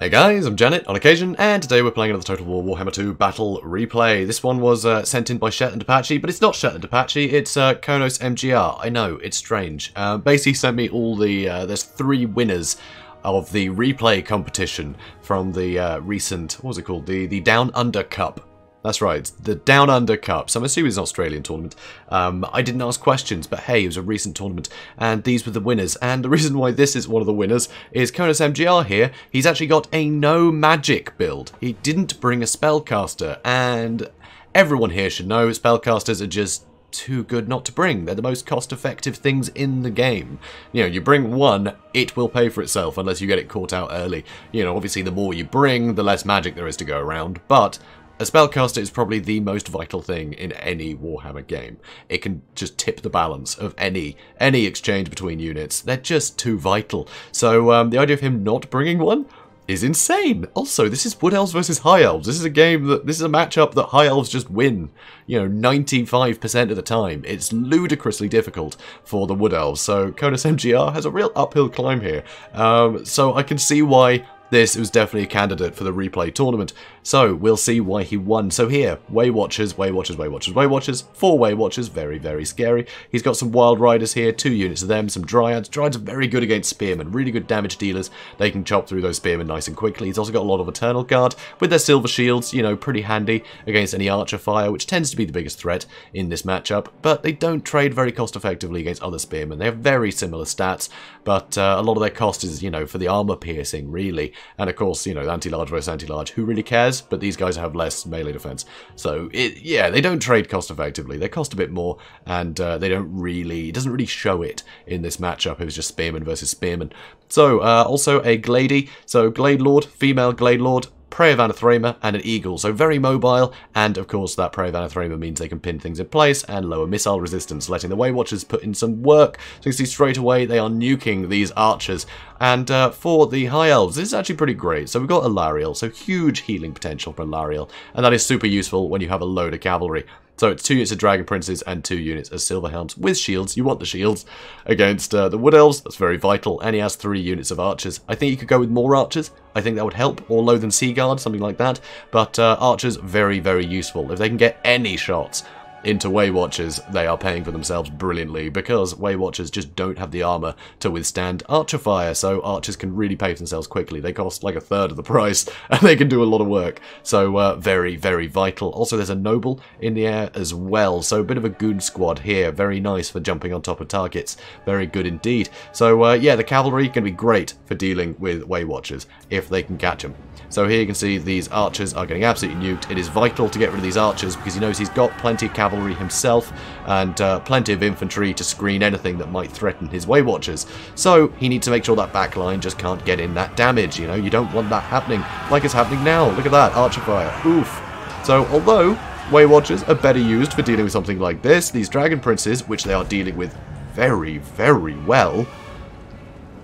Hey guys, I'm JanetOnOccasion, and today we're playing another Total War Warhammer 2 Battle Replay. This one was sent in by Shetland Apache, but it's not Shetland Apache, it's Konosmgr. I know, it's strange. Basically sent me all the, there's 3 winners of the replay competition from the recent, what was it called, the Down Under Cup. That's right, the Down Under Cup. So I'm assuming it's an Australian tournament. I didn't ask questions, but hey, it was a recent tournament, and these were the winners. And the reason why this is one of the winners is Konosmgr here. He's actually got a no magic build. He didn't bring a spellcaster, and everyone here should know spellcasters are just too good not to bring. They're the most cost-effective things in the game. You know, you bring one, it will pay for itself unless you get it caught out early. You know, obviously the more you bring, the less magic there is to go around, but a spellcaster is probably the most vital thing in any Warhammer game. It can just tip the balance of any exchange between units. They're just too vital. So the idea of him not bringing one is insane. Also, this is Wood Elves versus High Elves. This is a matchup that High Elves just win, you know, 95% of the time. It's ludicrously difficult for the Wood Elves. So Konosmgr has a real uphill climb here. So I can see why this was definitely a candidate for the replay tournament. So we'll see why he won. So here, Way Watchers, Way Watchers, Way Watchers, Way Watchers, 4 Way Watchers, very, very scary. He's got some Wild Riders here, 2 units of them, some Dryads. Dryads are very good against Spearmen, really good damage dealers. They can chop through those Spearmen nice and quickly. He's also got a lot of Eternal Guard with their silver shields, you know, pretty handy against any archer fire, which tends to be the biggest threat in this matchup. But they don't trade very cost effectively against other Spearmen. They have very similar stats, but a lot of their cost is, you know, for the armor piercing, really. And of course, you know, anti-large versus anti-large, who really cares? But these guys have less melee defense. So, yeah, they don't trade cost effectively. They cost a bit more, and they don't really, it doesn't really show it in this matchup. It was just Spearman versus Spearman. So, also a Glady. So, Glade Lord, female Glade Lord, Prey of Anathrema, and an Eagle. So very mobile, and of course that Prey of Anathrema means they can pin things in place and lower missile resistance, letting the Way Watchers put in some work. So you can see straight away they are nuking these archers. And for the High Elves, this is actually pretty great. So we've got Alariel, so huge healing potential for Alariel, and that is super useful when you have a load of cavalry. So it's 2 units of Dragon Princes and 2 units of Silverhelms with shields. You want the shields against the Wood Elves. That's very vital. And he has 3 units of archers. I think you could go with more archers. I think that would help. Or Loathen Sea Guard, something like that. But archers, very, very useful. If they can get any shots into Way Watchers, they are paying for themselves brilliantly, because Way Watchers just don't have the armor to withstand archer fire, so archers can really pay for themselves quickly. They cost like 1/3 of the price, and they can do a lot of work. So very, very vital. Also, there's a noble in the air as well, so a bit of a goon squad here. Very nice for jumping on top of targets. Very good indeed. So yeah, the cavalry can be great for dealing with Way Watchers if they can catch them. So here you can see these archers are getting absolutely nuked. It is vital to get rid of these archers because he knows he's got plenty of cavalry himself and plenty of infantry to screen anything that might threaten his Way Watchers. So he needs to make sure that back line just can't get in that damage. You know, you don't want that happening like it's happening now. Look at that, archer fire. Oof. So although Way Watchers are better used for dealing with something like this, these Dragon Princes, which they are dealing with very, very well,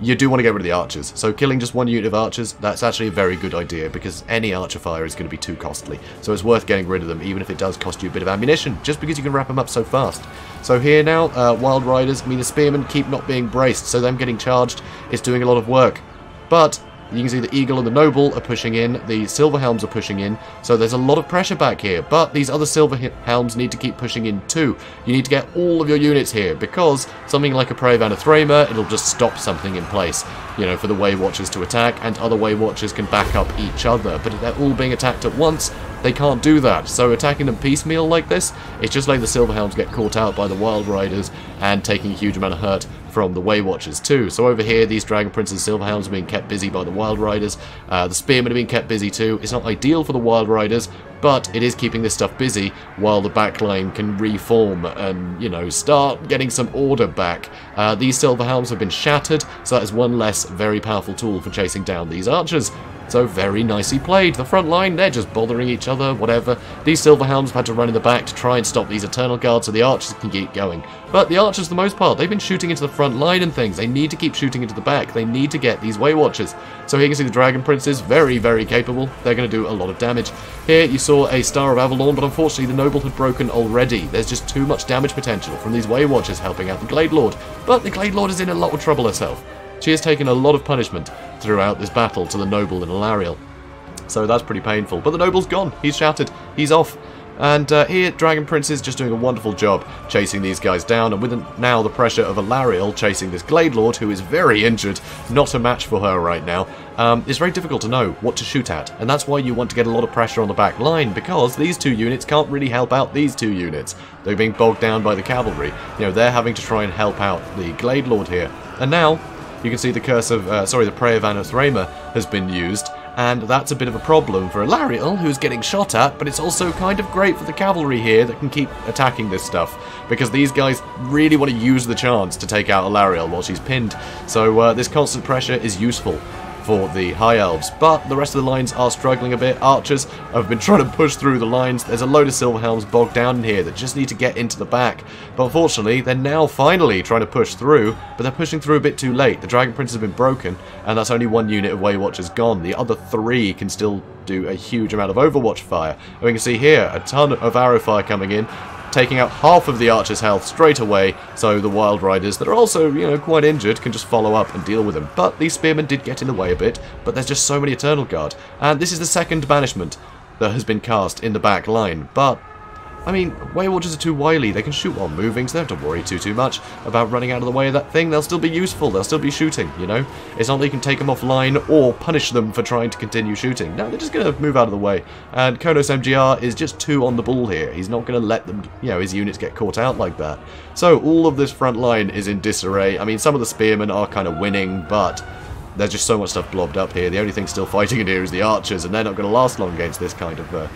you do want to get rid of the archers. So killing just 1 unit of archers, that's actually a very good idea, because any archer fire is going to be too costly. So it's worth getting rid of them, even if it does cost you a bit of ammunition, just because you can wrap them up so fast. So here now, Wild Riders, I mean the Spearmen keep not being braced, so them getting charged is doing a lot of work. But you can see the Eagle and the Noble are pushing in, the Silverhelms are pushing in, so there's a lot of pressure back here, but these other Silverhelms need to keep pushing in too. You need to get all of your units here, because something like a Prey of Anathrema, it'll just stop something in place, you know, for the Way Watchers to attack, and other Way Watchers can back up each other, but if they're all being attacked at once, they can't do that. So attacking them piecemeal like this, it's just like the Silverhelms get caught out by the Wild Riders and taking a huge amount of hurt from the Way Watchers too. So over here, these Dragon Princes and Silverhelms are being kept busy by the Wild Riders. The Spearmen are being kept busy too. It's not ideal for the Wild Riders, but it is keeping this stuff busy while the backline can reform and, you know, start getting some order back. These Silverhelms have been shattered, so that is one less very powerful tool for chasing down these archers. So very nicely played. The front line, they're just bothering each other, whatever. These Silverhelms have had to run in the back to try and stop these Eternal Guards so the archers can keep going. But the archers, for the most part, they've been shooting into the front line and things. They need to keep shooting into the back. They need to get these Way Watchers. So here you can see the Dragon Princes, very, very capable. They're going to do a lot of damage. Here you saw a Star of Avalon, but unfortunately the Noble had broken already. There's just too much damage potential from these Way Watchers helping out the Glade Lord. But the Glade Lord is in a lot of trouble herself. She has taken a lot of punishment throughout this battle to the noble and Alariel. So that's pretty painful. But the noble's gone. He's shattered. He's off. And here, Dragon Prince is just doing a wonderful job chasing these guys down, and with now the pressure of Alariel chasing this Glade Lord, who is very injured, not a match for her right now, it's very difficult to know what to shoot at, and that's why you want to get a lot of pressure on the back line, because these two units can't really help out these two units. They're being bogged down by the cavalry. You know, they're having to try and help out the Glade Lord here. And now, you can see the curse of, the Prayer of Anathrema has been used, and that's a bit of a problem for Alariel, who's getting shot at, but it's also kind of great for the cavalry here that can keep attacking this stuff, because these guys really want to use the chance to take out Alariel while she's pinned. So this constant pressure is useful for the High Elves, but the rest of the lines are struggling a bit. Archers have been trying to push through the lines. There's a load of Silverhelms bogged down in here that just need to get into the back, but unfortunately they're now finally trying to push through, but they're pushing through a bit too late. The Dragon Prince has been broken, and that's only one unit of Waywatchers gone. The other three can still do a huge amount of Overwatch fire, and we can see here a ton of arrow fire coming in, taking out half of the archer's health straight away, so the Wild Riders, that are also, you know, quite injured, can just follow up and deal with them. But these spearmen did get in the way a bit, but there's just so many Eternal Guard. And this is the second banishment that has been cast in the back line, but I mean, Waywatchers are too wily. They can shoot while moving, so they don't have to worry too much about running out of the way of that thing. They'll still be useful. They'll still be shooting, you know? It's not that you can take them offline or punish them for trying to continue shooting. No, they're just going to move out of the way. And Konosmgr is just too on the ball here. He's not going to let them, you know, his units get caught out like that. So all of this front line is in disarray. I mean, some of the spearmen are kind of winning, but there's just so much stuff blobbed up here. The only thing still fighting in here is the archers, and they're not going to last long against this kind of,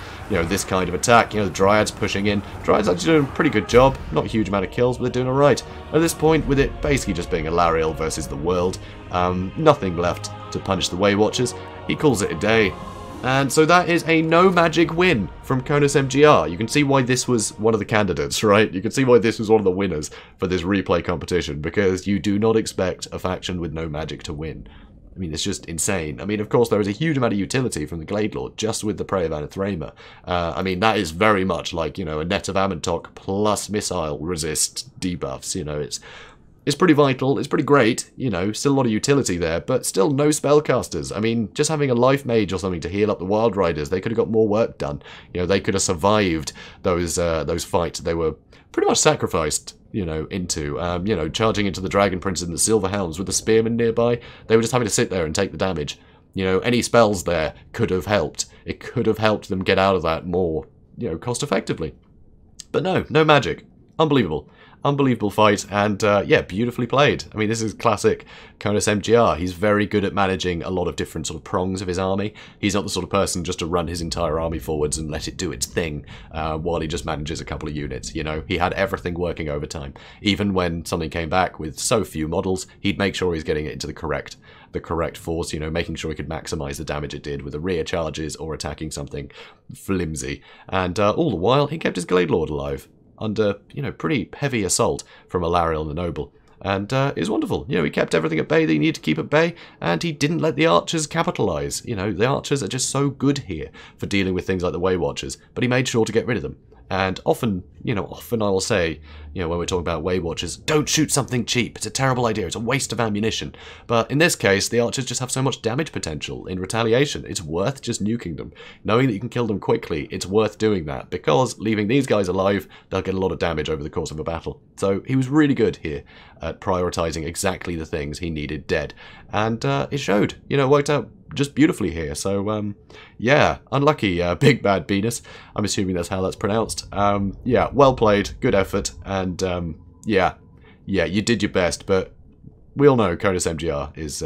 this kind of attack. You know, the Dryads pushing in. Dryads actually doing a pretty good job. Not a huge amount of kills, but they're doing alright. At this point, with it basically just being Alariel versus the world, nothing left to punish the Waywatchers. He calls it a day. And so that is a no magic win from Konosmgr. You can see why this was one of the candidates, right? You can see why this was one of the winners for this replay competition, because you do not expect a faction with no magic to win. I mean, it's just insane. I mean, of course, there is a huge amount of utility from the Glade Lord just with the Prayer of Anathrema. I mean, that is very much like, you know, a net of Amantok plus missile resist debuffs. You know, it's pretty vital. It's pretty great. You know, still a lot of utility there, but still no spellcasters. I mean, just having a life mage or something to heal up the Wild Riders, they could have got more work done. You know, they could have survived those fights. They were pretty much sacrificed, you know, into, charging into the Dragon Princes and the Silverhelms with the Spearmen nearby. They were just having to sit there and take the damage. You know, any spells there could have helped. It could have helped them get out of that more, you know, cost effectively. But no magic. Unbelievable. Unbelievable fight, and yeah, beautifully played. I mean, this is classic Konosmgr. He's very good at managing a lot of different sort of prongs of his army. He's not the sort of person just to run his entire army forwards and let it do its thing while he just manages a couple of units. You know, he had everything working over time. Even when something came back with so few models, he'd make sure he's getting it into the correct force, you know, making sure he could maximize the damage it did with the rear charges or attacking something flimsy. And all the while, he kept his Glade Lord alive under, you know, pretty heavy assault from Alariel the Noble. And it was wonderful. You know, he kept everything at bay that he needed to keep at bay, and he didn't let the archers capitalize. You know, the archers are just so good here for dealing with things like the Waywatchers, but he made sure to get rid of them. And often I will say, you know, when we're talking about Waywatchers, don't shoot something cheap. It's a terrible idea. It's a waste of ammunition. But in this case, the archers just have so much damage potential in retaliation. It's worth just nuking them. Knowing that you can kill them quickly, it's worth doing that, because leaving these guys alive, they'll get a lot of damage over the course of a battle. So he was really good here at prioritizing exactly the things he needed dead. And it showed. You know, it worked out just beautifully here. So, yeah, unlucky Big Bad Venus. I'm assuming that's how that's pronounced. Yeah, well played, good effort, and yeah, you did your best, but we all know Konosmgr is,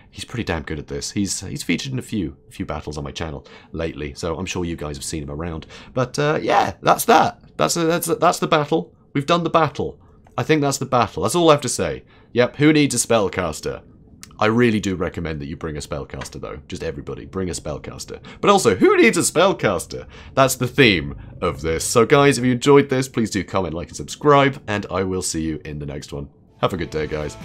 he's pretty damn good at this. He's featured in a few battles on my channel lately, so I'm sure you guys have seen him around. But, yeah, that's that. That's the battle. We've done the battle. I think that's the battle. That's all I have to say. Yep, who needs a spellcaster? I really do recommend that you bring a spellcaster, though. Just everybody, bring a spellcaster. But also, who needs a spellcaster? That's the theme of this. So guys, if you enjoyed this, please do comment, like, and subscribe, and I will see you in the next one. Have a good day, guys.